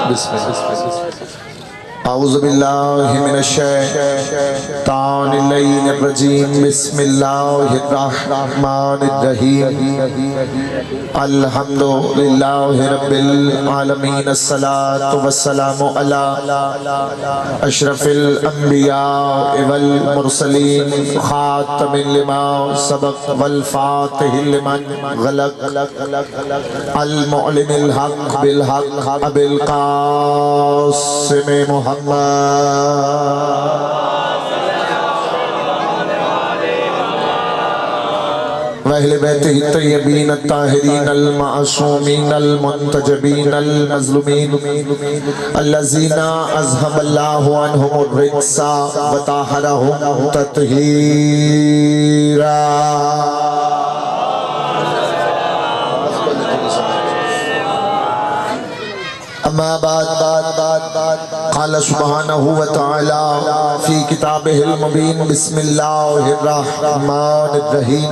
بسم اللہ اعوذ باللہ من الشیطان الرجیم بسم اللہ الرحمن الرحیم الحمدللہ رب العالمین الصلاة والسلام علی اشرف الانبیاء والمرسلین خاتم لما سبق والفاتح لمن غلق المعلن الحق بالحق ابی القاسم محمد وأهل بيته الطيبين الطاهرين المعصومين المنتجبين المظلومين الذين أذهب الله عنهم الرجس وطهرهم تطهيرا اما بعد قال سبحانہ وتعالی فی کتابہ المبین بسم اللہ الرحمن الرحیم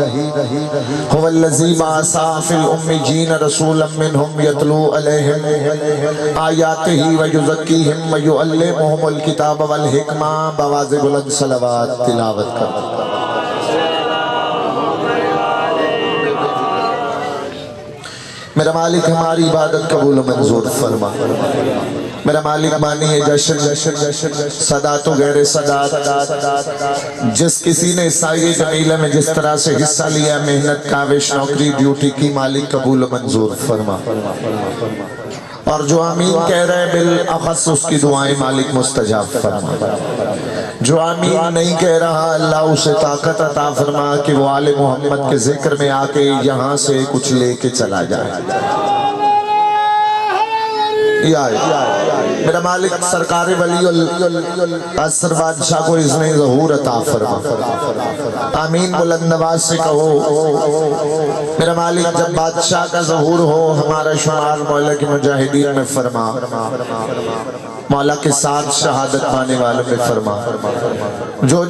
هو الذی بعث فی الامیین رسولا منہم یتلو علیہم آیاتہ ویزکیہم ویعلمہم الکتاب والحکمہ بآواز بلند صلوات تلاوت کرتے میرا مالک ہماری عبادت قبول و منظور فرما میرا مالک مانی جشن صدا تو غیر صدا جس کسی نے سائے جمیلہ میں جس طرح سے حصہ لیا محنت کاوش نوکری ڈیوٹی کی مالک قبول و منظور فرما اور جو آمین کہہ رہے بالاخص اس کی دعائیں مالک مستجاب فرما جو آمین نہیں کہہ رہا اللہ اسے طاقت عطا فرما کہ وہ آل محمد کے ذکر میں آ کے یہاں سے کچھ لے کے چلا جائے میرا مالک سرکار ولی العصر بادشاہ کو اذن ظہور عطا فرما آمین بلند نواز سے کہو میرا مالک جب بادشاہ کا ظہور ہو ہمارا شمار مولا کی مجاہدین میں فرما مولا کے ساتھ شہادت پانے والوں میں فرما جو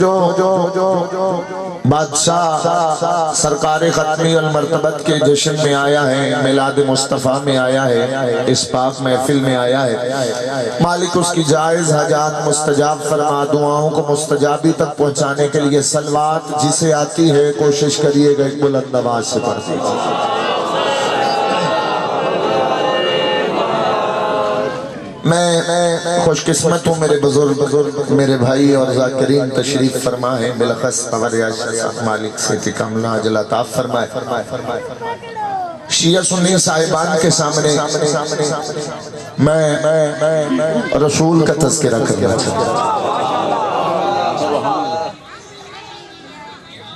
بادشاہ سرکار ختمی المرتبت کے جشن میں آیا ہے میلاد مصطفیٰ میں آیا ہے اس پاک محفل میں آیا ہے مالک اس کی جائز حاجات مستجاب فرما دعاؤں کو مستجابی تک پہنچانے کے لیے صلوات جسے آتی ہے کوشش کریے گا ایک بلند نواز سے پڑھ دیجیے میں خوش قسمت ہوں میرے بزرگ میرے بھائی اور ذاکرین تشریف فرما ہے بلخص قبریہ شاہ مالک سے تکاملہ عجل عطا فرمائے شیعہ سنی صاحبان کے سامنے میں رسول کا تذکرہ کرنا چاہتا ہوں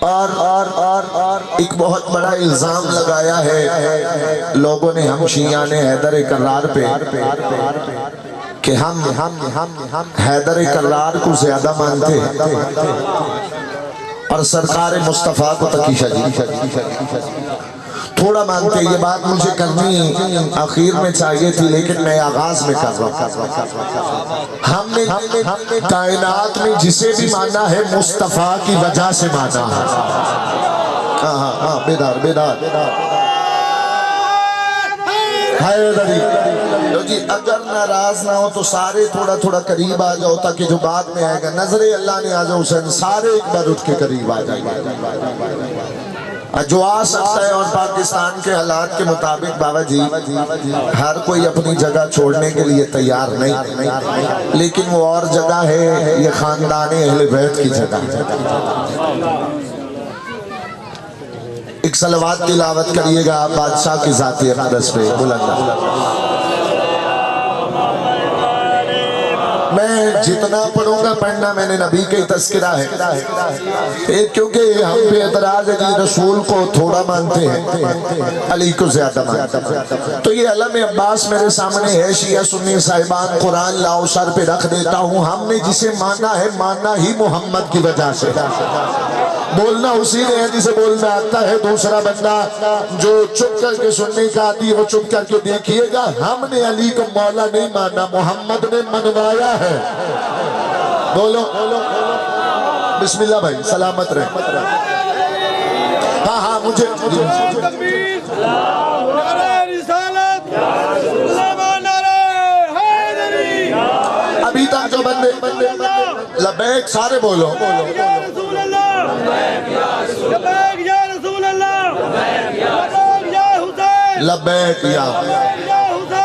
اور ایک بہت بڑا الزام لگایا ہے لوگوں نے ہم شیعہ نے حیدر کرار پہ کہ ہم حیدر کرار کو زیادہ مانتے ہیں اور سرکار مصطفیٰ کو تقیشہ جی تھوڑا مانتے یہ بات مجھے کرنی آخر میں چاہیے تھی لیکن میں آغاز میں کر رہا ہوں ہم نے کائنات میں جسے بھی مانا ہے مصطفیٰ کی وجہ سے مانا ہے بیدار حیدری اگر ناراض نہ ہو تو سارے تھوڑا قریب آ جاؤ تاکہ جو بعد میں آئے گا نظر اللہ نے آج حسین سارے ایک بار اٹھ کے قریب آ جائیں گے جو آ سکتا ہے اور پاکستان کے حالات کے مطابق بابا جی ہر کوئی اپنی جگہ چھوڑنے کے لیے تیار نہیں لیکن وہ اور جگہ ہے یہ خاندان اہل بیت کی جگہ ایک صلوات تلاوت کریے گا بادشاہ کی ذاتی اقدس پہ بلند میں جتنا پڑھوں گا پڑھنا میں نے نبی کے تذکرہ ہے کیونکہ ہم پہ اعتراض ہے کہ رسول کو تھوڑا مانتے ہیں علی کو زیادہ مانتے ہیں تو یہ علم عباس میرے سامنے ہے شیعہ سنی صاحبان قرآن لاؤ سر پہ رکھ دیتا ہوں ہم نے جسے مانا ہے مانا ہی محمد کی وجہ سے بولنا اسی نے ہے جسے بولنا آتا ہے دوسرا بندہ جو چپ کر کے سننے کا آتی ہے وہ چپ کر کے دیکھئے گا ہم نے علی کو مولا نہیں مانا محمد نے منوایا ہے بولو بسم اللہ بھائی سلامت رہے ہاں مجھے لبیک سارے بولو یا رسول اللہ لبیک یا رسول اللہ لبیک یا حسین لبیک یا یا حسین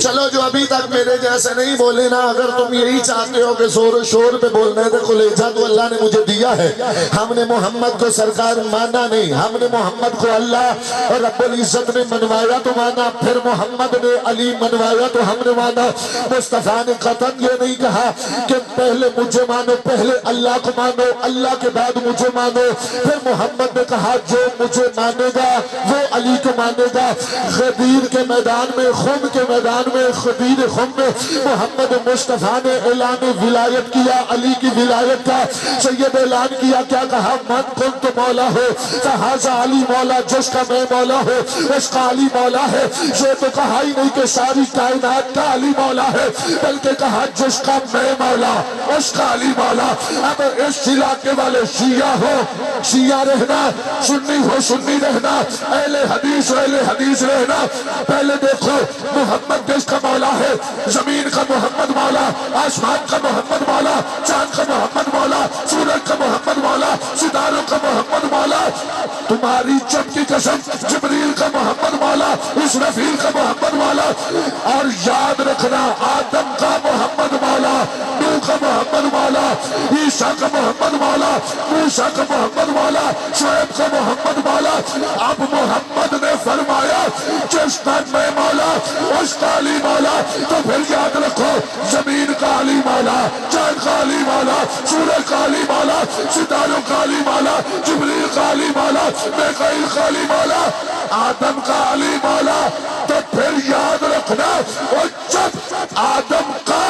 چلو جو ابھی تک میرے جیسے نہیں بولے نا، اگر تم یہی چاہتے ہو کہ زور و شور پہ بولنے دے کلیجہ تو اللہ نے مجھے دیا ہے. ہم نے محمد کو سرکار مانا نہیں، ہم نے محمد کو اللہ اور رب العزت نے منوایا تو مانا، پھر محمد نے علی منوایا تو ہم نے مانا. مصطفیٰ نے قطعاً یہ نہیں کہا کہ پہلے مجھے مانو، پہلے اللہ کو مانو، اللہ کے بعد مجھے مانو. پھر محمد نے کہا جو مجھے مانے گا وہ علی کو مانے گا. غدیر کے میدان میں، خم کے میدان میں، غدیر خم میں محمد مصطفیٰ نے اعلان ولایت کیا، علی کی ولایت کا. سید اعلان کیا، کیا کہا؟ من کنت مولا ہو فہذا علی مولا، جس کا میں مولا ہو اس کا علی مولا ہے. یہ تو کہا ہی نہیں کہ ساری کائنات کا علی مولا ہے، بلکہ کہا جس کا میں مولا اس کا علی مولا. اب اس علاقے والے شیعہ ہو شیعہ رہنا، سنی ہو سنی رہنا، اہل حدیث ہو اہل حدیث رہنا. پہلے دیکھو محمد جس کا مولا ہے، زمین کا محمد مولا، آسمان کا محمد مولا، چاند کا محمد مولا، سورج کا محمد مولا، ستاروں کا محمد مولا. تمہاری چپ کی قسم جبریل کا محمد مولا، اسرافیل کا محمد مولا. اور یاد رکھنا آدم کا محمد مولا، نوح کا محمد مولا، عیسیٰ کا محمد مولا، موسیٰ کا محمد مولا، شعیب کا محمد مولا. اب محمد نے فرمایا جس کا میں مولا اس کا علی مولا. تو پھر یاد رکھو زمین کا علی مولا، چاند کا علی مولا، سورج کا علی مولا، ستاروں کا علی مولا، جبریل کا علی مولا، میکائیل کا علی مولا، آدم کا علی مولا. تو پھر یاد رکھنا وہ جب آدم کا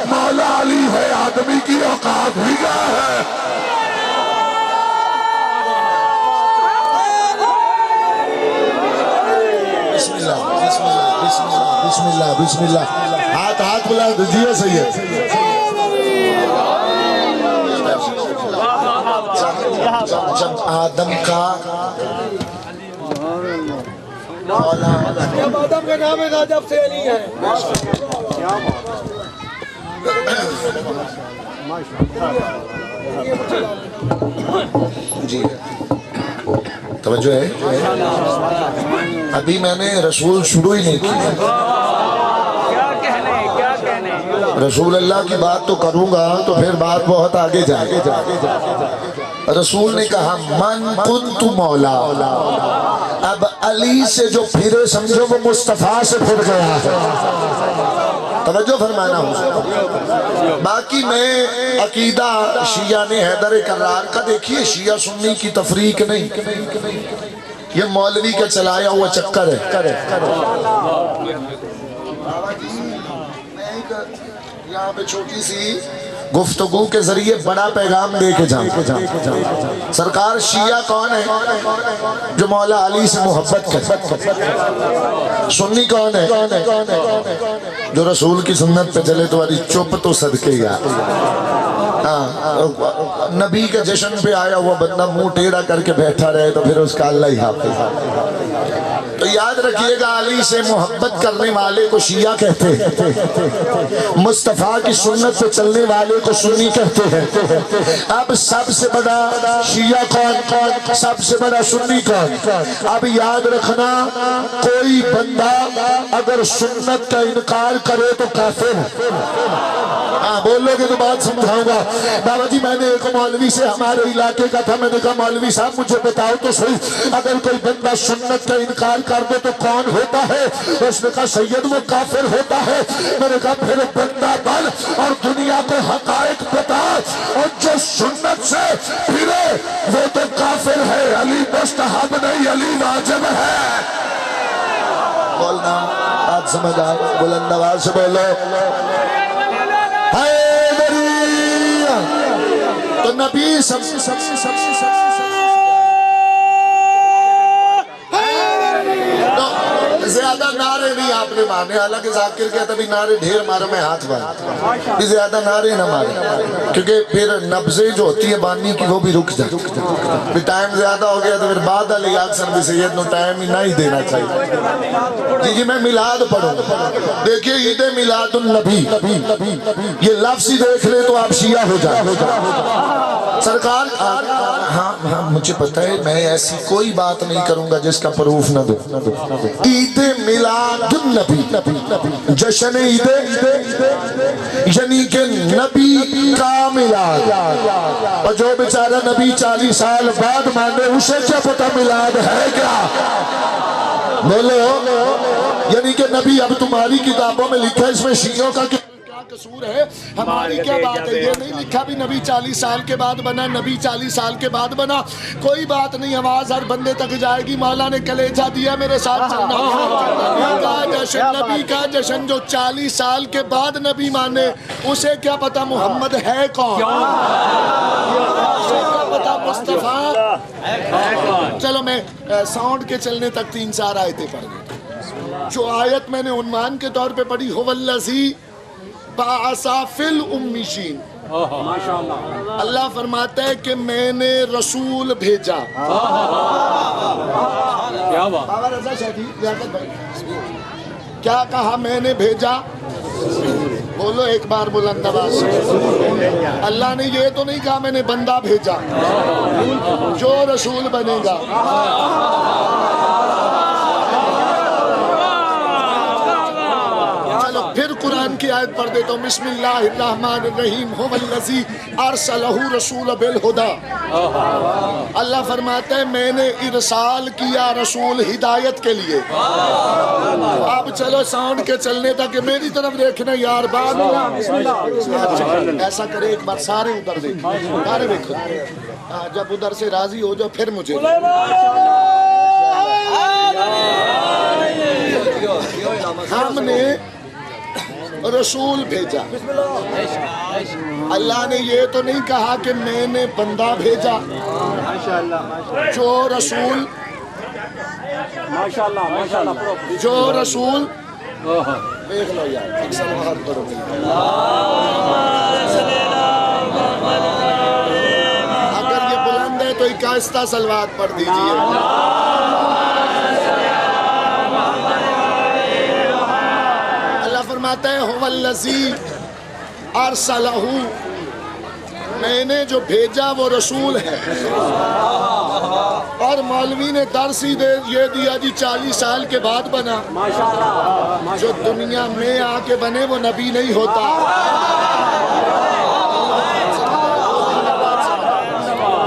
مولا علی ہے، آدمی کی اوقات بھی کیا ہے؟ بسم اللہ بسم اللہ بسم اللہ بسم اللہ بسم اللہ. ہاتھ بلا دیجیے سید. جب آدم کا مولا، جب آدم کا نام ہے جب سے علی ہے. جی توجہ ہے. ابھی میں نے رسول شروع ہی نہیں کی. رسول اللہ کی بات تو کروں گا تو پھر بات بہت آگے جائے. رسول نے کہا من کنت مولا. اب علی سے جو پھرے سمجھو وہ مصطفیٰ سے پھر گیا ہے. توجہ فرمانا ہو. باقی میں عقیدہ شیعہ نے حیدر کرار کا دیکھیے، شیعہ سنی کی تفریق نہیں، یہ مولوی کا چلایا ہوا چکر ہے. یہاں پہ چھوٹی سی گفتگو کے ذریعے بڑا پیغام دے کے جاؤں. سرکار شیعہ کون ہے؟ جو مولا علی سے محبت کرتے. سنی کون ہے؟ جو رسول کی سنت پہ چلے تو چپ تو صدقے یار. نبی کے جشن پہ آیا ہوا بندہ منہ ٹیڑھا کر کے بیٹھا رہے تو پھر اس کا اللہ ہی حافظ. تو یاد رکھیے گا علی سے محبت کرنے والے کو شیعہ کہتے ہیں، مصطفیٰ کی سنت پہ چلنے والے کو سنی کہتے ہیں. اب سب سے بڑا شیعہ کون؟ سب سے بڑا سنی کون؟ اب یاد رکھنا کوئی بندہ اگر سنت کا انکار کرے تو کافر ہے. بولو گے تو بات سمجھاؤں گا. بابا جی میں نے ایک مولوی سے ہمارے علاقے کا تھا، میں نے کہا مولوی صاحب مجھے بتاؤ تو صحیح اگر کوئی بندہ سنت کا انکار کر دے تو کون ہوتا ہے؟ اس نے کہا سید وہ کافر ہوتا ہے. میں نے کہا پھر بندہ بن اور دنیا کو حقائق بتا، اور جو سنت سے پھرے وہ تو کافر ہے. علی مستحب نہیں، علی واجب ہے. بولنا بات سمجھ آئے، بلند آواز سے بولو. تو نبی زیادہ نعرے نہیں آپ نے مانے، حالانکہ ذاکر کہتا بھی نعرے ڈھیر مارا میں ہاتھ بار بھی زیادہ نعرے نہ مارے، کیونکہ پھر نبضیں جو ہوتی ہے بانی کی وہ بھی رک جائے، بھی ٹائم زیادہ ہو گیا تو پھر بعد علی اکثر بھی سید نو ٹائم ہی نہیں دینا چاہیے۔ جی میں میلاد پڑھوں، دیکھیے عید میلاد النبی، یہ لفظ ہی دیکھ لے تو آپ شیعہ ہو جائے سرکار۔ ہاں مجھے پتہ ہے میں ایسی کوئی بات نہیں کروں گا جس کا پروف نہ دو۔ عید میلاد النبی، جشن عید یعنی کہ نبی کا میلاد، اور جو بیچارہ نبی 40 سال بعد مانے اسے کیا پتہ میلاد ہے کیا؟ بولو، یعنی کہ نبی اب تمہاری کتابوں میں لکھا ہے، اس میں شیعوں کا کیا قصور ہے؟ ہماری کیا بات ہے؟ یہ نہیں لکھا بھی نبی 40 سال کے بعد بنا، نبی 40 سال کے بعد بنا، کوئی بات نہیں، آواز ہر بندے تک جائے گی۔ مولا نے کلیجہ دیا، میرے ساتھ چلنا۔ نبی کا جشن، نبی کا جشن جو 40 سال کے بعد نبی مانے اسے کیا پتا محمد ہے کون؟ اسے کیا پتا مصطفیٰ؟ چلو میں ساؤنڈ کے چلنے تک 3-4 آیتیں پڑھ گئی۔ جو آیت میں نے عنوان کے طور پہ پڑھی، هو الذی بعث فی الامیین، اللہ فرماتا ہے کہ میں نے رسول بھیجا۔ بابا رضا شاہی لیاقت بھائی کیا کہا؟ میں نے بھیجا، بولو ایک بار بلند آواز سے۔ اللہ نے یہ تو نہیں کہا میں نے بندہ بھیجا، جو رسول بنے گا۔ پھر قرآن کی آیت پڑھ دیتا ہوں، بسم اللہ الرحمن الرحیم، هو الذی ارسلہ رسول بالہدی۔ اللہ فرماتا ہے میں نے ارسال کیا رسول ہدایت کے لیے۔ اب چلو ساؤنڈ کے چلنے تک میری طرف دیکھنا یار، بعد ایسا کرے ایک بار سارے ادھر دیکھیں، سارے دیکھو، جب ادھر سے راضی ہو جاؤ پھر مجھے۔ ہم نے رسول بھیجا، اللہ نے یہ تو نہیں کہا کہ میں نے بندہ بھیجا، جو رسول جو رسول دیکھ لو یار، ایک سلوات کرو۔ اگر یہ بلند ہے تو ایک آہستہ سلوات پڑھ دیجئے۔ فرماتا ہے هو الذی ارسلہ، میں نے جو بھیجا وہ رسول ہے۔ اور مولوی نے درس ہی یہ دیا جی 40 سال کے بعد بنا۔ جو دنیا میں آ کے بنے وہ نبی نہیں ہوتا،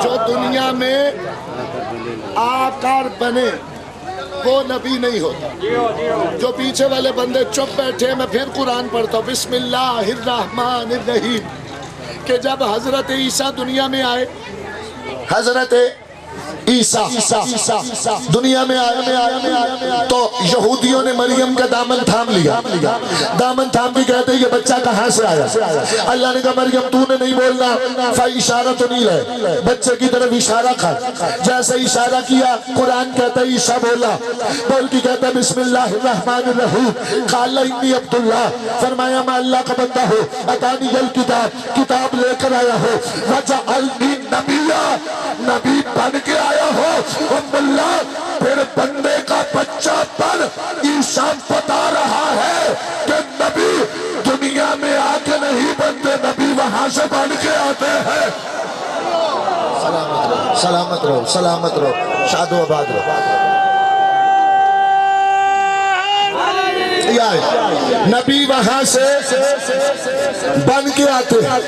جو دنیا میں آ کر بنے وہ نبی نہیں ہوتا۔ جو پیچھے والے بندے چپ بیٹھے، میں پھر قرآن پڑھتا ہوں، بسم اللہ الرحمن الرحیم، کہ جب حضرت عیسیٰ دنیا میں آئے، حضرت عیسیٰ دنیا میں آئے تو یہودیوں نے مریم کا دامن تھام لیا، دامن تھام بھی کہتے یہ بچہ کہاں سے آیا؟ اللہ نے کہا مریم تو نے نہیں بولنا، اشارہ تو نہیں ہے، بچے کی طرف اشارہ کھا، جیسے اشارہ کیا قرآن کہتا ہے عیسیٰ بولا، بول کی کہتا ہے بسم اللہ الرحمن الرحیم، قال انی عبداللہ، فرمایا میں اللہ کا بندہ ہو، اتانی الکتاب، کتاب لے کر آیا ہو، وجعلنی نبیہ، نبی بن کے آیا ہو، ام اللہ، پھر بندے کا بچہ بن عیسیٰ بتا رہا ہے کہ نبی دنیا میں آ کے نہیں بنتے، نبی وہاں سے بن کے آتے ہیں۔ سلامت رہو، سلامت رہو، شاد و آباد رہو۔ نبی وہاں سے بن کے آتے ہیں،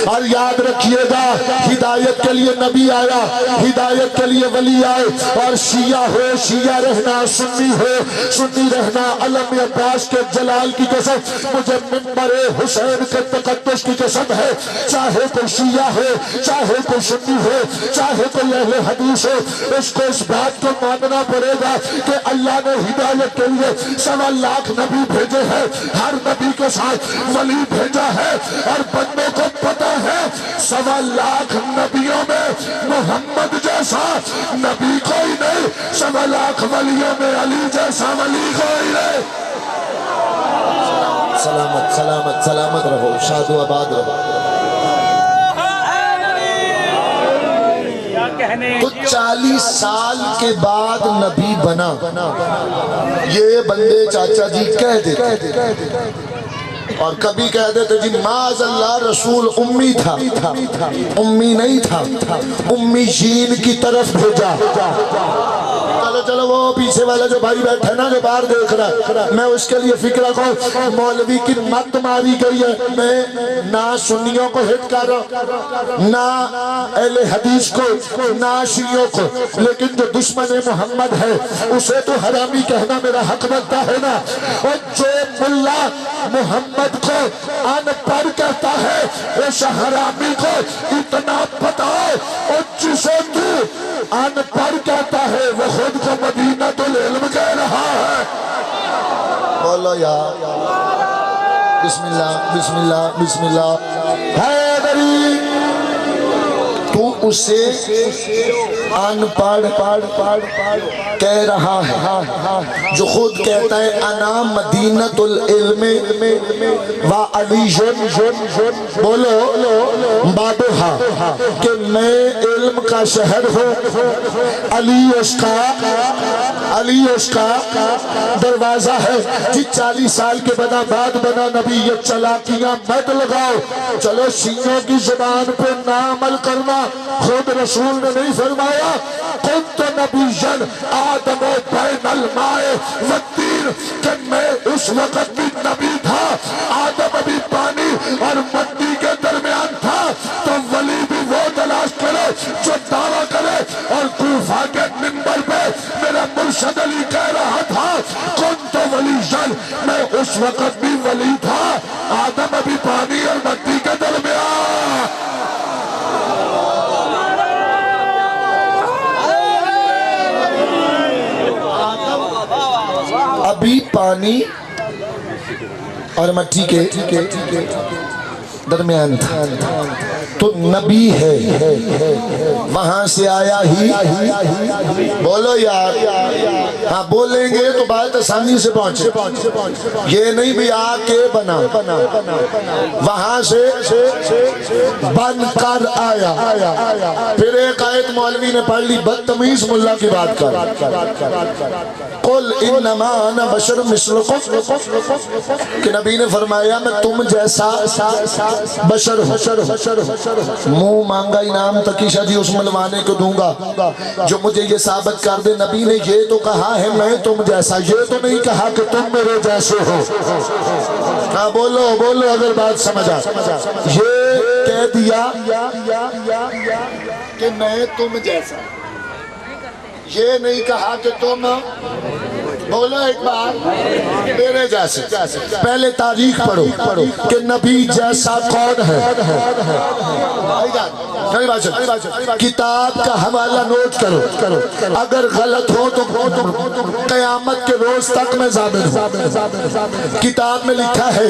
اور یاد رکھیے گا ہدایت کے لیے نبی آیا، ہدایت کے لیے ولی آئے، اور شیعہ ہو شیعہ رہنا، سنی ہو سنی رہنا، علم عباس کے جلال کی قسم، مجھے منبر حسین کے تقدس کی قسم ہے، چاہے کوئی شیعہ ہو، چاہے کوئی سنی ہو، چاہے کوئی اہل حدیث ہو، اس کو اس بات کو ماننا پڑے گا کہ اللہ نے ہدایت کے لیے 1.25 لاکھ نبی بھیجے ہیں، ہر نبی کے ساتھ ولی بھیجا ہے، اور بندوں کو پتہ ہے 1.25 لاکھ نبیوں میں محمد جیسا نبی کوئی نہیں، 1.25 لاکھ ولیوں میں علی جیسا ولی کوئی نہیں۔ سلامت سلامت سلامت رہو، شاد و آباد رہو۔ تو 40 سال کے بعد نبی بنا، یہ بندے چاچا جی کہہ دیتے، اور کبھی کہہ دیتے جی معاذ اللہ رسول امی تھا، امی نہیں تھا، امی جین کی طرف بھیجا۔ چلو وہ پیچھے والا جو بھائی بیٹھا نا جو باہر دیکھ رہا ہے، میں اس کے لیے فکرہ کو مولوی کی مت ماری گئی ہے، میں نہ سنیوں کو ہٹ کر رہا ہوں، نہ اہل حدیث کو، نہ شیعوں کو، لیکن جو دشمن محمد ہے اسے تو حرامی کہنا میرا حق بنتا ہے نا۔ اور جو ملا محمد کو ان پڑھ کہتا ہے اس حرامی کو اتنا بتاؤ، اور جسے تو ان پڑھ کہتا ہے وہ خود کو مدینہ العلم کہہ رہا ہے۔ بولو یا بسم اللہ بسم اللہ بسم اللہ۔ حیدری تو اسے ان پڑھ کہہ رہا ہے جو خود کہتا ہے انا مدینۃ العلم و علی بولو بابہا، کہ میں علم کا شہر ہوں، علی اس کا دروازہ ہے۔ جی 40 سال کے بعد بنا نبی، یہ چلاکیاں مت لگاؤ۔ چلو شیعوں کی زبان پہ نہ عمل کرنا، خود رسول نے نہیں فرمایا کنت نبیًا آدم بین الماء والطین، کہ میں اس وقت بھی نبی تھا، آدم بھی پانی اور مٹی کے درمیان تھا۔ تو ولی بھی وہ تلاش کرے جو دعویٰ کرے، اور کوفہ کے منبر پہ میرا مرشد علی کہہ رہا تھا کنت ولیًا، میں اس وقت بھی ولی تھا، آدم بھی پانی اور مٹی کے درمیان۔ ابھی پانی اور مٹی کے درمیان تھا، تو نبی ہے، وہاں سے آیا ہی۔ بولو یار، ہاں بولیں گے تو بات آسانی سے پہنچے، یہ نہیں بھی آ کے بنا، وہاں سے بن کر آیا۔ پھر ایک آیت مولوی نے پڑھ لی، بدتمیز ملا کی بات کر، قل انما انا بشر مثلکم، کہ نبی نے فرمایا میں تم جیسا بشر ہوں۔ منہ مانگا انعام تقیشہ جی اس ملوانے کو دوں گا جو مجھے یہ ثابت کر دے نبی نے یہ تو کہا ہے میں تم جیسا، یہ تو نہیں کہا کہ تم میرے جیسے ہو۔ ہاں بولو بولو اگر بات سمجھا، یہ کہہ دیا کہ میں تم جیسا، یہ نہیں کہا کہ تم، بولو ایک بار میرے جیسے۔ پہلے تاریخ پڑھو کہ نبی جیسا کون ہے، کتاب کا حوالہ نوٹ کرو، اگر غلط ہو تو قیامت کے روز تک میں ضامن ہوں۔ کتاب میں لکھا ہے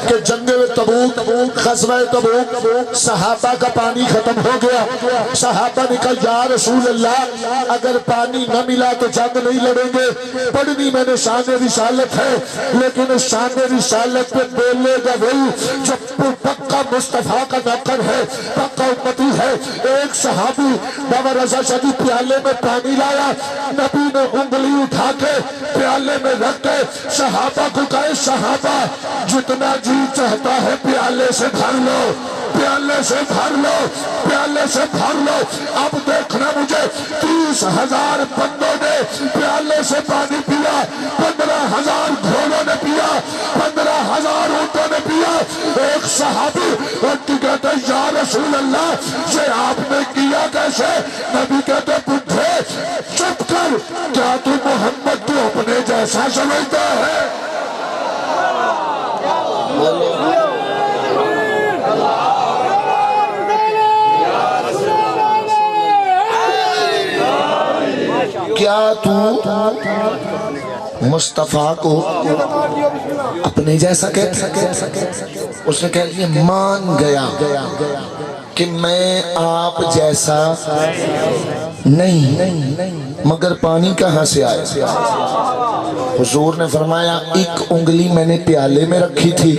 کہ جنگ تبوک، غزوہ تبوک، صحابہ کا پانی ختم ہو گیا، صحابہ نے کہا یا رسول اللہ اگر پانی نہ ملا تو جنگ نہیں لڑیں گے۔ پڑھنی میں نے شان رسالت ہے، لیکن اس شان رسالت پہ بولے گا وہی جو پکا مصطفیٰ کا نوکر ہے، پکا امتی ہے۔ ایک صحابی بابا رضا شاہ جی پیالے میں پانی لایا، نبی نے انگلی اٹھا کے پیالے میں رکھ کے صحابہ کو کہے صحابہ جتنا جی چاہتا ہے پیالے سے بھر لو، پیالے سے بھر لو، پیالے سے بھر لو۔ اب دیکھنا مجھے 30,000 بندوں نے پیالے سے پانی پیا، 15,000 گھوڑوں نے پیا، 15,000 اونٹوں نے پیا۔ ایک صحابی انتی کہتے یا رسول اللہ یہ آپ نے کیا کیسے؟ نبی کہتے پٹھے چپ کر، کیا تو محمد تو اپنے جیسا سمجھتا ہے؟ کیا تو مصطفیٰ کو اپنے جیسا کہتا ہے؟ اس نے کہہ لیا مان گیا کہ میں آپ جیسا نہیں۔ مگر پانی کہاں سے آئے؟ حضور نے فرمایا ایک انگلی میں نے پیالے میں رکھی تھی،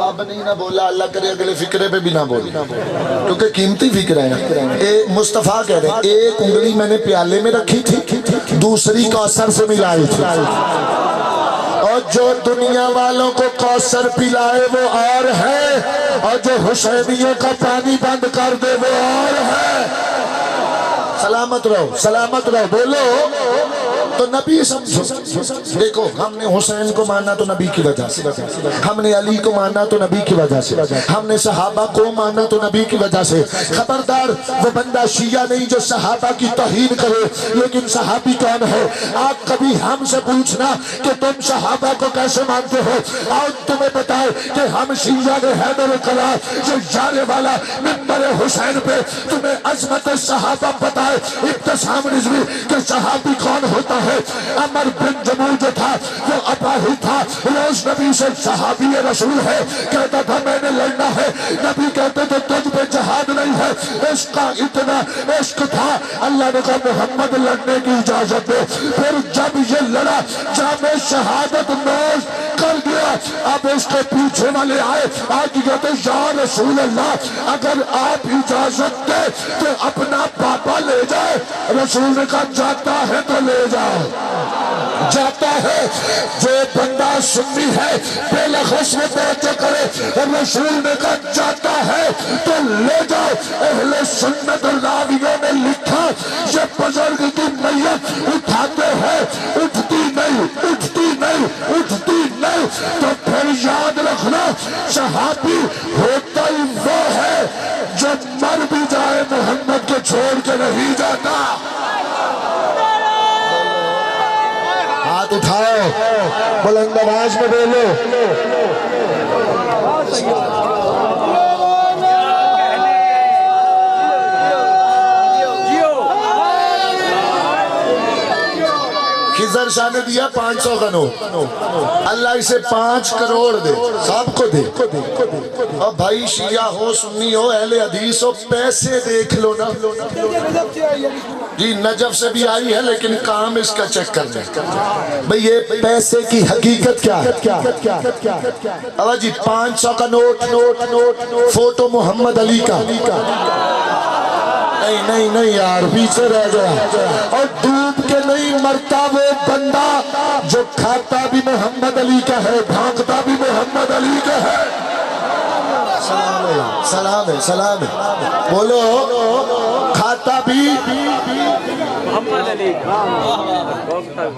اب نہیں نہ بولا، اللہ کرے اگلے فکرے پہ بھی نہ بولی کیونکہ قیمتی فکر ہے نا۔ مصطفیٰ کہہ رہے ہیں ایک انگلی میں نے پیالے میں رکھی تھی، دوسری کوثر سے ملائی تھی، اور جو دنیا والوں کو کوثر پلائے وہ اور ہے، اور جو حسینیوں کا پانی بند کر دے وہ اور ہے۔ سلامت رہو، سلامت رہو، بولو تو نبی سمجھو۔ دیکھو ہم نے حسین کو مانا تو نبی کی وجہ سے، ہم نے علی کو مانا تو نبی کی وجہ سے، ہم نے صحابہ کو مانا تو نبی کی وجہ سے۔ خبردار وہ بندہ شیعہ نہیں جو صحابہ کی توہین کرے، لیکن صحابی کون ہے؟ آپ کبھی ہم سے پوچھنا کہ تم صحابہ کو کیسے مانتے ہو، آؤ تمہیں بتائے کہ ہم شیعہ نے حیدر کلا جو جانے والا منبر حسین پہ تمہیں عظمت صحابہ بتائے۔ ابتسام رضوی کہ صحابی کون ہوتا ہے؟ عمر بن جموع جو تھا وہ اپاہی تھا، روز نبی سے صحابی رسول ہے، کہتا تھا میں نے لڑنا ہے، نبی کہتے تھے تجھ پہ جہاد نہیں ہے، عشق کا اتنا عشق تھا، اللہ نے کہا محمد لڑنے کی اجازت دے۔ پھر جب یہ لڑا جامع شہادت نوش کر گیا، اب اس کے پیچھے والے آئے، آج کہتے یا رسول اللہ اگر آپ اجازت دے تو اپنا پاپا لے جائے۔ رسول نے کہا جاتا ہے تو لے جاؤ، جاتا ہے۔ جو بندہ سنی ہے بے لخص میں توجہ کرے، رسول نے کہا جاتا ہے تو لے جاؤ۔ اہل سنت راویوں نے لکھا یہ بزرگ کی میت اٹھاتے ہیں، اٹھتی نہیں، اٹھتی نہیں، اٹھتی نہیں۔ تو پھر یاد رکھنا صحابی ہوتا ہی وہ ہے جو مر بھی جائے محمد کو چھوڑ کے نہیں جاتا۔ ہاتھ اٹھاؤ، بلند آواز میں بولو۔ خضر شاہ نے دیا 500 کا نوٹ، اللہ اسے 5 کروڑ دے، سب کو دے۔ اور بھائی شیعہ ہو سنی ہو اہل حدیث ہو، پیسے دیکھ لو نا جی، نجف سے بھی آئی ہے لیکن کام اس کا چیک کرنے۔ بھئی یہ پیسے کی حقیقت کیا ہے؟ اب جی 500 کا نوٹ، فوٹو محمد علی کا، نہیں نہیں یار پیچھے رہ گیا، اور ڈوب کے نہیں مرتا وہ بندہ جو کھاتا بھی محمد علی کا ہے، بھانکتا بھی محمد علی کا ہے۔ سلام ہے، سلام ہے، بولو کھاتا بھی محمد علی کا،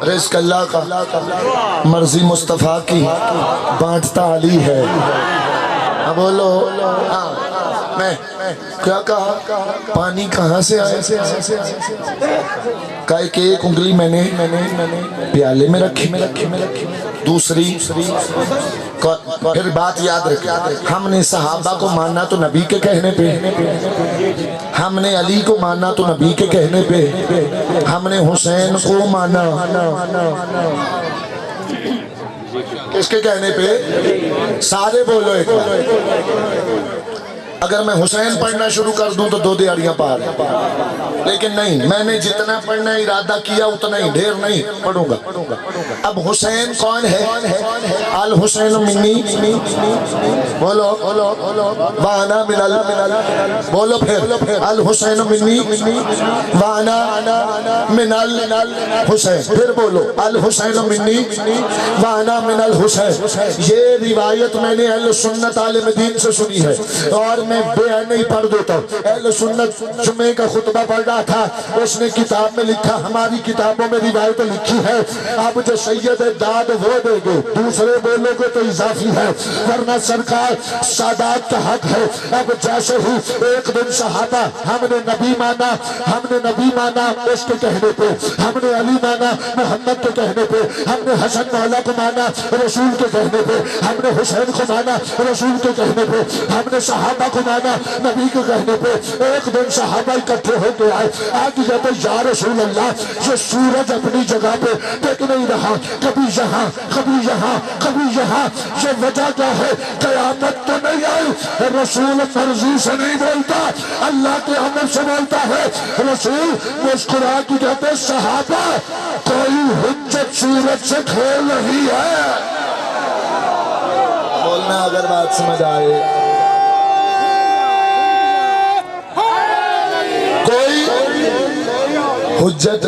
رزق اللہ کا، مرضی مصطفیٰ کی، بانٹتا علی ہے۔ بولو میں کیا کہا؟ پانی کہاں سے آئے؟ کہا کہ ایک انگلی میں نے پیالے میں رکھی، دوسری پھر بات یاد رکھیں، ہم نے صحابہ کو مانا تو نبی کے کہنے پہ، ہم نے علی کو مانا تو نبی کے کہنے پہ، ہم نے حسین کو مانا کس کے کہنے پہ؟ سارے بولو ایک بار۔ اگر میں حسین پڑھنا شروع کر دوں تو 2 دیہڑیاں پار ہیں، لیکن نہیں، میں نے جتنا پڑھنا ارادہ کیا اتنا ہی، ڈھیر نہیں پڑھوں گا۔ اب حسین کون ہے؟ الحسین منی، بولو وانا من بولو پھر الحسین منی وانا من الحسین، پھر بولو الحسین منی وانا من الحسین۔ یہ روایت میں نے اہل سنت عالم دین سے سنی ہے، اور میں بے نہیں پڑھ دیتا ہوں۔ اہل سنت جمعے کا خطبہ پڑھ رہا تھا، اس نے کتاب میں لکھا، ہماری کتابوں میں روایت لکھی ہے، اب جو سید داد وہ دے گے، دوسرے بولے گے تو اضافی ہے، ورنہ سرکار سادات کا حق ہے۔ اب جیسے ہی ایک دن صحابہ ہم نے نبی مانا، ہم نے نبی مانا اس کے کہنے پہ، ہم نے علی مانا محمد کے کہنے پہ، ہم نے حسن مولا کو مانا رسول کے کہنے پہ، ہم نے حسین کو مانا رسول کے کہنے پہ، ہم نے صحابہ کو سنانا نبی کے کہنے پہ ایک دن صحابہ اکٹھے ہو کے آئے آج کہتے یا رسول اللہ یہ سورج اپنی جگہ پہ ٹک نہیں رہا کبھی یہاں کبھی یہاں کبھی یہاں یہ وجہ کیا ہے قیامت تو نہیں آئی رسول مرضی سے نہیں بولتا اللہ کے امر سے بولتا ہے رسول مسکرا کے کہتے صحابہ کوئی حجت سورج سے کھیل رہی ہے بولنا اگر بات سمجھ آئے کوئی حجت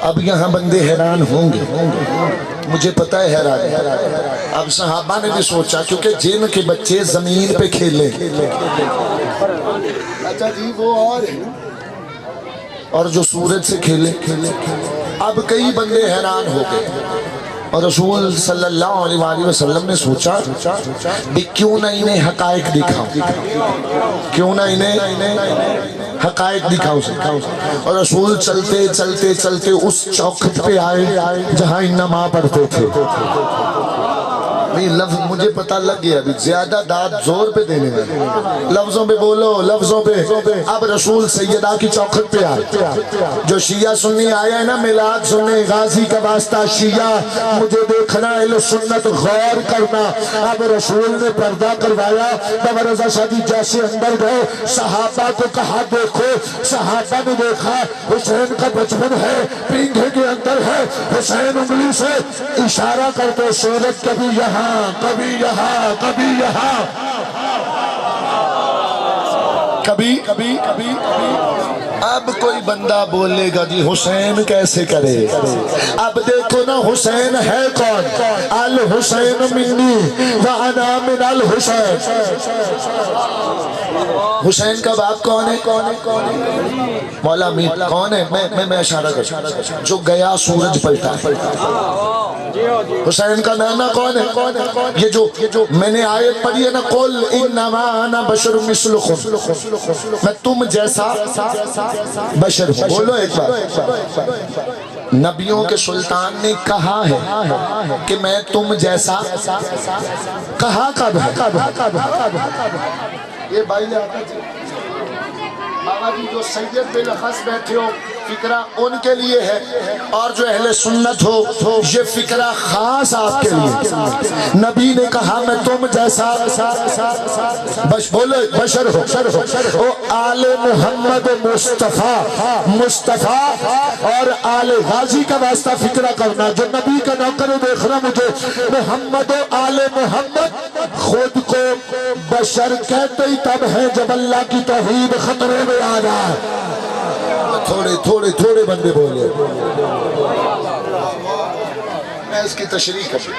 اب یہاں بندے حیران ہوں گے مجھے پتہ ہے حیران اب صحابہ نے بھی سوچا کیونکہ جن کے بچے زمین پہ کھیلیں اچھا جی وہ اور جو سورج سے کھیلیں اب کئی بندے حیران ہو گئے اور رسول صلی اللہ علیہ وآلہ وسلم نے سوچا بھی کیوں نہ انہیں حقائق دکھاؤں کیوں نہ انہیں حقائق دکھاؤں اور رسول چلتے چلتے چلتے اس چوکھٹ پہ آئے جہاں انما پڑھتے تھے نہیں لفظ مجھے پتہ لگ گیا ابھی زیادہ داد زور پہ دینے میں لفظوں پہ بولو لفظوں پہ اب رسول سیدہ کی چوکھٹ پہ آئے جو شیعہ سنی آیا ہے نا میلاد سننے غازی کا واسطہ شیعہ مجھے دیکھنا اہل سنت غور کرنا اب رسول نے پردہ کروایا بابا رضا شاہ جیسے اندر گئے صحابہ کو کہا دیکھو صحابہ نے دیکھا حسین کا بچپن ہے پینگھے کے اندر ہے حسین انگلی سے اشارہ کرتے سورج کبھی یہاں کبھی یہاں کبھی یہاں کبھی کبھی کبھی اب کوئی بندہ بولے گا جی حسین کیسے کرے اب دیکھو نا حسین ہے کون الحسین منی وانا من الحسین حسین کا باپ کون ہے مولا امین کون ہے میں اشارہ کرتا جو گیا سورج پلٹا حسین کا نانا کون ہے یہ جو میں نے آیت پڑھی ہے نا قل انما انا بشر مثلکم میں تم جیسا بشر ہوں بولو ایک بار نبیوں کے سلطان نے کہا ہے کہ میں تم جیسا کہا کب یہ بھائی لے آتا جی بابا جی جو سید بلخص بیٹھے ہو فکرہ ان کے لیے ہے اور جو اہل سنت ہو یہ فکرہ خاص آپ کے لیے نبی نے کہا میں تم جیسا بولو بشر ہو آل محمد مصطفیٰ اور آل غازی کا واسطہ فکرہ کرنا جو نبی کا نوکر دیکھنا مجھے محمد و آل محمد خود کو بشر کہتے ہی تب ہے جب اللہ کی توحید خطرے میں آ رہا ہے تھوڑے بندے بولے میں اس کی تشریح کروں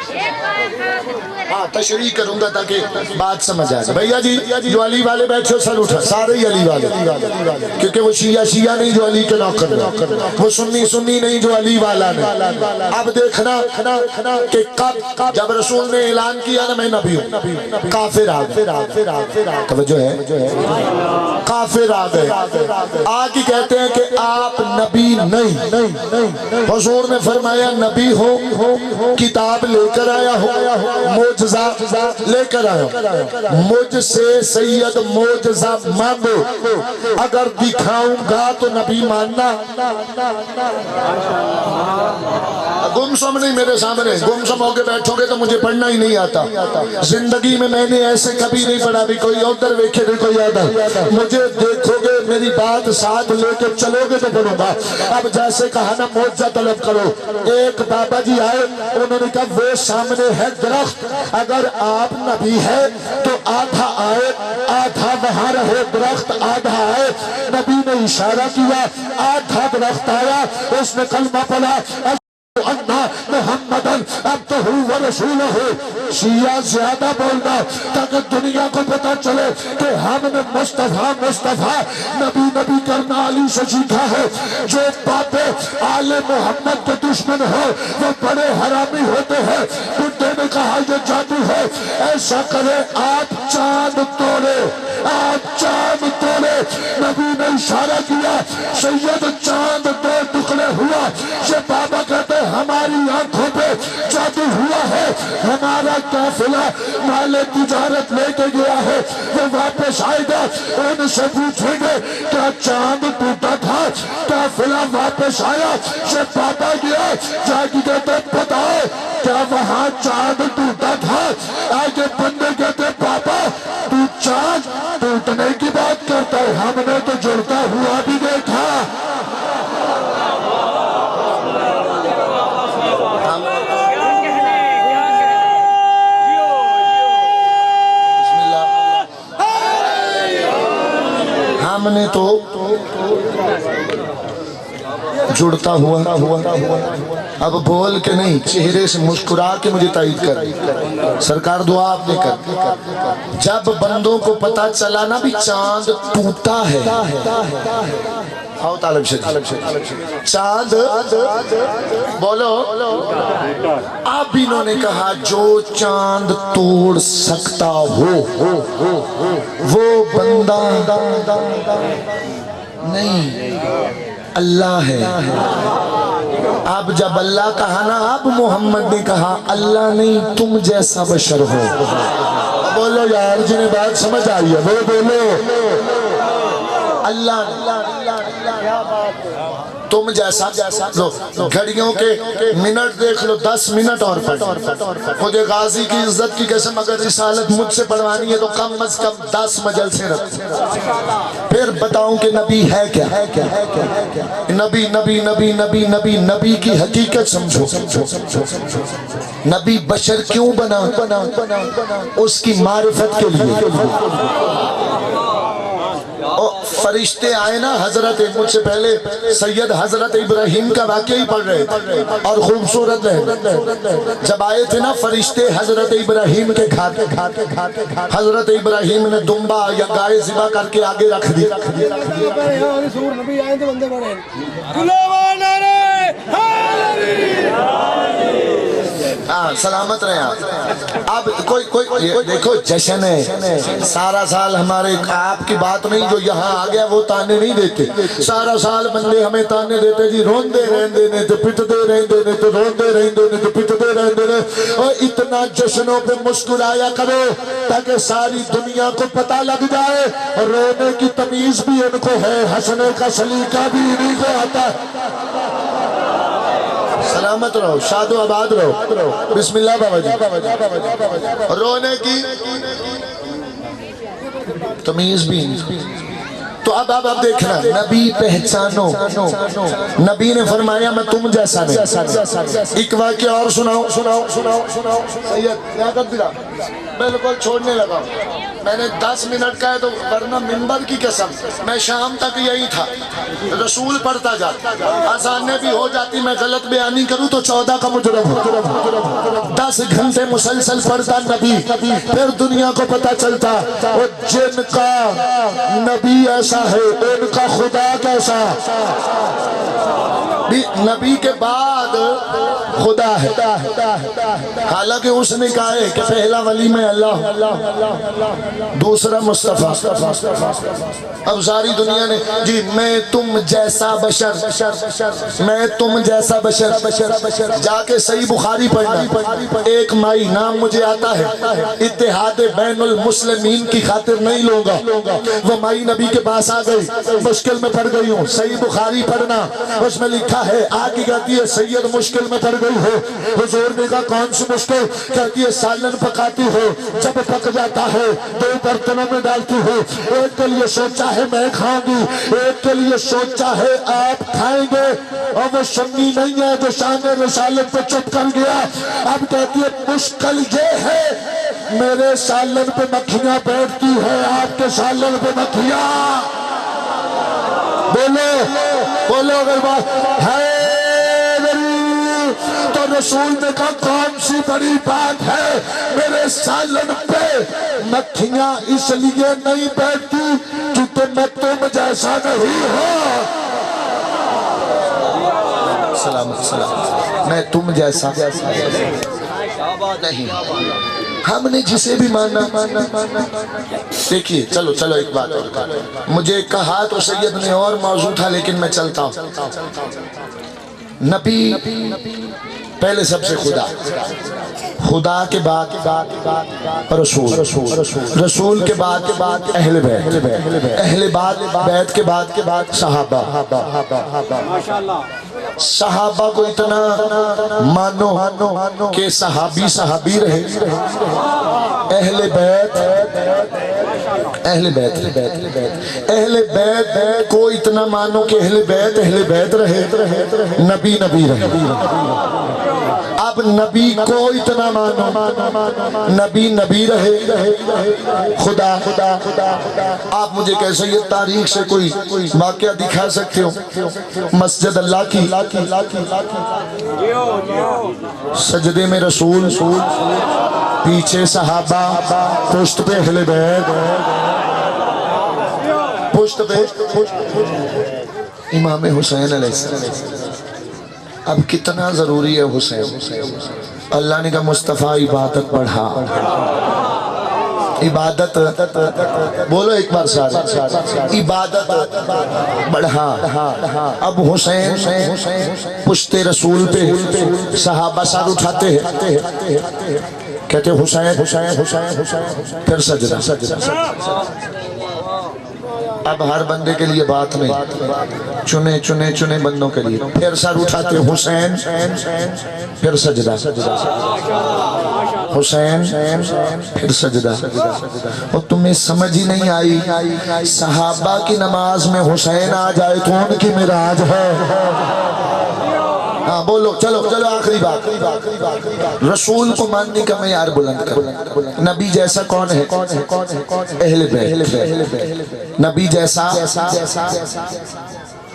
ہاں تشریح کروں گا تاکہ بات سمجھ آئے بھئیہ جی جو علی والے بیٹھے سر اٹھا سارے ہی علی والے کیونکہ وہ شیعہ نہیں جو علی کے نوکر وہ سنی نہیں جو علی والا نے اب دیکھنا کہ کب جب رسول نے اعلان کیا نا میں نبی ہوں کافر آ گئے توجہ ہے کافر آ گئے آگے کہتے ہیں کہ آپ نبی نہیں حضور نے فرمایا نبی ہو کتاب لے کر آیا ہو موجزہ لے کر آیا مجھ سے سید موجزہ مانگو اگر دکھاؤں گا تو نبی ماننا گمسم نہیں میرے سامنے گمسم ہو کے بیٹھو گے تو مجھے پڑھنا ہی نہیں آتا زندگی میں نے ایسے کبھی نہیں پڑھا بھی کوئی ادھر ویکھے بھی کوئی ادھر مجھے دیکھو گے میری بات ساتھ لے کے چلو گے تو پڑھوں گا اب جیسے کہا نا موجزہ طلب کرو ایک بابا جی آئے انہوں نے کہا وہ سامنے ہے درخت اگر آپ نبی ہے تو آدھا آئے آدھا وہاں رہے درخت آدھا آئے نبی نے اشارہ کیا آدھا درخت آیا اس نے کلمہ پڑھا محمدن عبدہ و رسولہ شیعہ زیادہ بولنا تاکہ دنیا کو پتا چلے کہ ہم نے مصطفیٰ نبی کرنا علی سے سیکھا ہے جو باتیں آل محمد کے دشمن ہو وہ بڑے حرامی ہوتے ہیں بڈھے نے کہا یہ جادو ہے ایسا کرے آپ چاند توڑے نبی نے اشارہ کیا سید چاند دو ٹکڑے ہوا یہ بابا کہتے ہماری آنکھوں پہ جادو ہوا ہے، ہمارا قافلہ مال تجارت لے کے گیا ہے، وہ واپس آئے گا، ان سے پوچھیں گے کیا چاند ٹوٹا تھا؟ قافلہ واپس آیا، سے پاپا گیا، جا کے کہتے بتاؤ کیا وہاں چاند ٹوٹا تھا؟ آگے بندے کہتے پاپا تو چاند ٹوٹنے کی بات کرتا ہے، ہم نے تو جڑتا ہوا بھی دیکھا۔ ہم نے تو جڑتا ہوا، اب بول کے نہیں، چہرے سے مسکرا کے مجھے تائید کر۔ سرکار دعا آپ نے کر، جب بندوں کو پتا چلا نا بھی چاند ٹوٹا ہے، آؤ طالب شریف، چاند بولو، اب انہوں نے کہا جو چاند توڑ سکتا ہو وہ بندہ نہیں، اللہ ہے۔ اب جب اللہ کہا نا، اب محمد نے کہا اللہ نہیں تم جیسا بشر ہو۔ بولو یار جنہیں بات سمجھ آئی ہے وہ بولو، اللہ تم جیسا۔ گھڑیوں کے منٹ دیکھ لو، 10 منٹ اور پڑھ۔ خود غازی کی عزت کی قسم اگر رسالت مجھ سے پڑھوانی ہے تو کم از کم 10 مجلسیں رکھ، پھر بتاؤں کہ نبی ہے کیا۔ نبی نبی نبی نبی نبی نبی کی حقیقت سمجھو۔ نبی بشر کیوں بنا؟ اس کی معرفت کے لیے۔ فرشتے آئے نا، حضرت مجھ سے پہلے سید حضرت ابراہیم کا واقعہ ہی پڑھ رہے تھے اور خوبصورت ہے، جب آئے تھے نا فرشتے حضرت ابراہیم کے گھر، حضرت ابراہیم نے دمبا یا گائے ذبح کر کے آگے رکھ دی۔ سلامت رہے آپ۔ اب کوئی دیکھو جشن ہے، سارا سال ہمارے آپ کی بات نہیں، جو یہاں آ گیا وہ تانے نہیں دیتے، سارا سال بندے ہمیں تانے دیتے جی روندے رہندے نے تو پٹدے رہندے نے تو روندے رہندے نے تو پٹدے رہندے نے۔ اور اتنا جشنوں پہ مسکرایا کرو تاکہ ساری دنیا کو پتہ لگ جائے رونے کی تمیز بھی ان کو ہے، ہنسنے کا سلیقہ بھی انہیں کو آتا ہے۔ سلامت رہو، شاد و آباد رہو، بسم اللہ بابا جی۔ رونے کی تمیز بھی تو اب دیکھنا، نبی پہچانو۔ نبی نے فرمایا میں تم جیسا نہیں۔ ایک واقعہ اور سناؤ۔ سید لیاقت دلا بالکل چھوڑنے لگا، میں نے 10 منٹ کا ہے تو ورنہ منبر کی قسم میں شام تک یہی تھا، رسول پڑھتا جاتا، آسانے بھی ہو جاتی، میں غلط بیانی کروں تو 14 کا مجرم ہوں۔ 10 گھنٹے مسلسل پڑھتا نبی، پھر دنیا کو پتہ چلتا وہ جن کا نبی ایسا ہے ان کا خدا کیسا۔ نبی کے بعد خدا ہے، حالانکہ اس نے کہا ہے کہ پہلا ولی میں اللہ، دوسرا مصطفیٰ۔ اب ساری دنیا نے جی میں تم جیسا بشر، میں تم جیسا بشر، جا کے صحیح بخاری پڑھنا۔ ایک مائی نام مجھے آتا ہے، اتحاد بین المسلمین کی خاطر نہیں لوں گا، وہ مائی نبی کے پاس آ گئی، مشکل میں پڑ گئی ہوں، صحیح بخاری پڑھنا۔ اس میں لکھا ہے، آگے کہتی ہے سید مشکل میں پڑ گئی ہو، حضور نے کہا کون سی مشکل؟ کہتی ہے سالن پکاتی ہو، جب پک جاتا ہے 2 برتنوں میں ڈالتی ہو، ایک کے لیے سوچا ہے میں کھاؤں گی، ایک کے لیے سوچا ہے آپ کھائیں گے، اور وہ سنی نہیں ہے جو شان رسالت پہ چپ کر گیا۔ اب کہتی ہے مشکل یہ ہے میرے سالن پہ مکھیاں بیٹھتی ہے، آپ کے سالن پہ مکھیاں۔ بولو اگر بات ہے تو رسول نے کہا کون سی بڑی بات ہے، میرے سالن پہ مکھیاں اس لیے نہیں بیٹھتی کیونکہ میں تم جیسا نہیں ہوں۔ سلام، میں تم جیسا نہیں۔ ہم نے جسے بھی مانا، دیکھیے چلو ایک بات اور، مجھے کہا تو سید نے اور موضوع تھا لیکن میں چلتا ہوں۔ نبی پہلے سب سے خدا، خدا کے بعد رسول، رسول کے بعد اہل بیت، اہل بیت کے بعد صحابہ۔ صحابہ کو اتنا مانو کہ صحابی صحابی رہے، اہل بیت اہل بیت کو اتنا مانو کہ اہل بیت رہے، نبی رہے۔ اب نبی کو اتنا مانو، نبی رہے، خدا۔ آپ مجھے کیسے یہ تاریخ سے کوئی واقعہ دکھا سکتے ہو؟ مسجد اللہ کی سجدے میں رسول، پیچھے صحابہ، پشت پہ اہل بیت، پشت پہ امام حسین علیہ السلام۔ اب کتنا ضروری ہے حسین؟ اللہ نے کہا مصطفیٰ عبادت بڑھا، عبادت بولو ایک بار سارے، عبادت بڑھا۔ اب حسین پشت رسول پہ صحابہ سر اٹھاتے ہیں، کہتے حسین، پھر سجدہ۔ اب ہر بندے کے لیے بات نہیں، چنے بندوں کے لیے، پھر سر اٹھاتے حسین، پھر سجدہ، حسین پھر سجدہ۔ اور تمہیں سمجھ ہی نہیں آئی صحابہ کی نماز میں حسین آ جائے تو ان کی معراج ہے۔ ہاں بولو، چلو آخری بات، رسول کو ماننے کا معیار بلند کرو۔ نبی جیسا کون ہے؟ اہل بیت۔ نبی جیسا،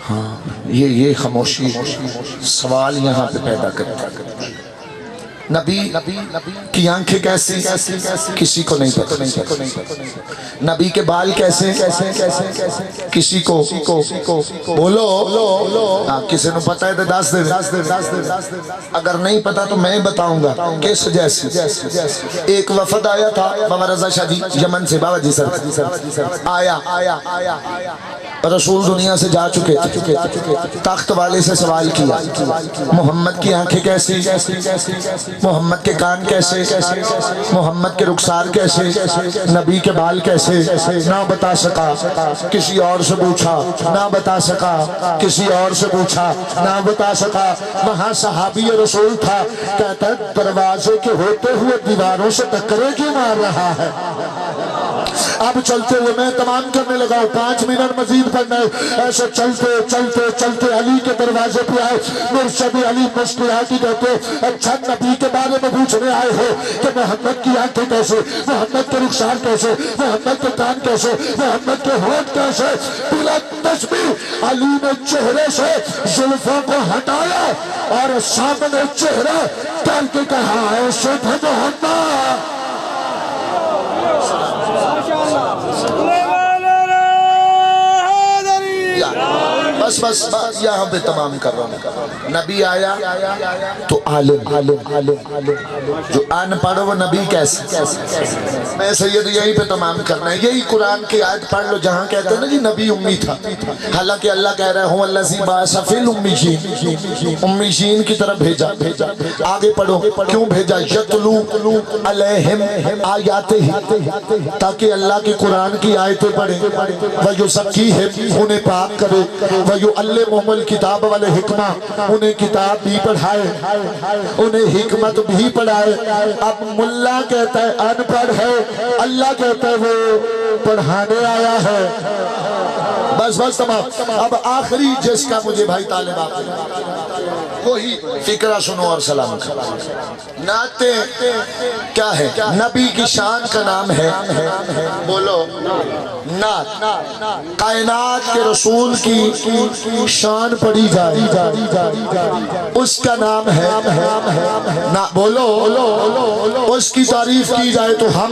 ہاں یہ خاموشی سوال یہاں پہ پیدا کرتا ہے۔ نبی کی آنکھیں کیسی؟ کسی کو نہیں پتا۔ نبی کے بال کیسے؟ کسی کو بولو، کسی نے پتا ہے تو دس دے، اگر نہیں پتا تو میں بتاؤں گا۔ کس جیسی؟ ایک وفد آیا تھا بابا رضا شاہ جی یمن سے، بابا جی سر آیا، رسول دنیا سے جا چکے تھے، تخت والے سے سوال کیا محمد کی آنکھیں کیسی، محمد کے کان کیسے، محمد کے رخسار کیسے، نبی کے بال کیسے؟ نہ بتا سکا، کسی اور سے پوچھا، نہ بتا سکا، کسی اور سے پوچھا، نہ بتا سکا۔ وہاں صحابی رسول تھا، کہتا ہے دروازے کے ہوتے ہوئے دیواروں سے ٹکرے کیوں مار رہا ہے؟ اب چلتے ہوئے میں تمام کرنے لگا، 5 منٹ مزید پڑھنا ہے۔ ایسے چلتے علی کے دروازے پہ آئے، مرشد علی مسکراتی کہتے اچھا نبی کے بارے میں پوچھنے آئے ہو کہ محمد کی آنکھیں کیسے، محمد کے رخسار کیسے، محمد کے کان کیسے، محمد کے ہونٹ کیسے؟ بلا تشبیہ علی نے چہرے سے زلفوں کو ہٹایا اور سامنے چہرہ کر کے کہا ایسے تھے محمد۔ بس یہاں پہ تمام کر رہا ہوں۔ نبی آیا تو عالم، جو ان پڑھ وہ نبی کیسے؟ میں سید یہی پہ تمام کرنا ہے۔ یہی قرآن کی آیت پڑھ لو جہاں کہتے ہیں نا جی نبی امی تھا، حالانکہ اللہ کہہ رہا ہے هو الذی بعث فی الامیین، امیین کی طرف بھیجا۔ آگے پڑھو، کیوں بھیجا؟ یتلو علیہم آیاتہ، تاکہ اللہ کے قرآن کی آیتیں پڑھیں، ویزکیہم، انہیں پاک کرے، وَيُعَلِّمُهُمُ الْكِتَابَ وَالْحِکْمَةَ، انہیں کتاب بھی پڑھائے، انہیں حکمت بھی پڑھائے۔ اب ملا کہتا ہے ان پڑھ ہے، اللہ کہتا ہے وہ پڑھانے آیا ہے۔ بس تمام۔ اب آخری جس کا مجھے بھائی طالب آپ وہی فکرہ سنو اور سلام کرو۔ نعتیں کیا ہے؟ نبی کی شان کا نام ہے، بولو نعت۔ کائنات کے رسول کی شان پڑھی جائے اس کا نام ہے بولو، اس کی تعریف کی جائے تو ہم،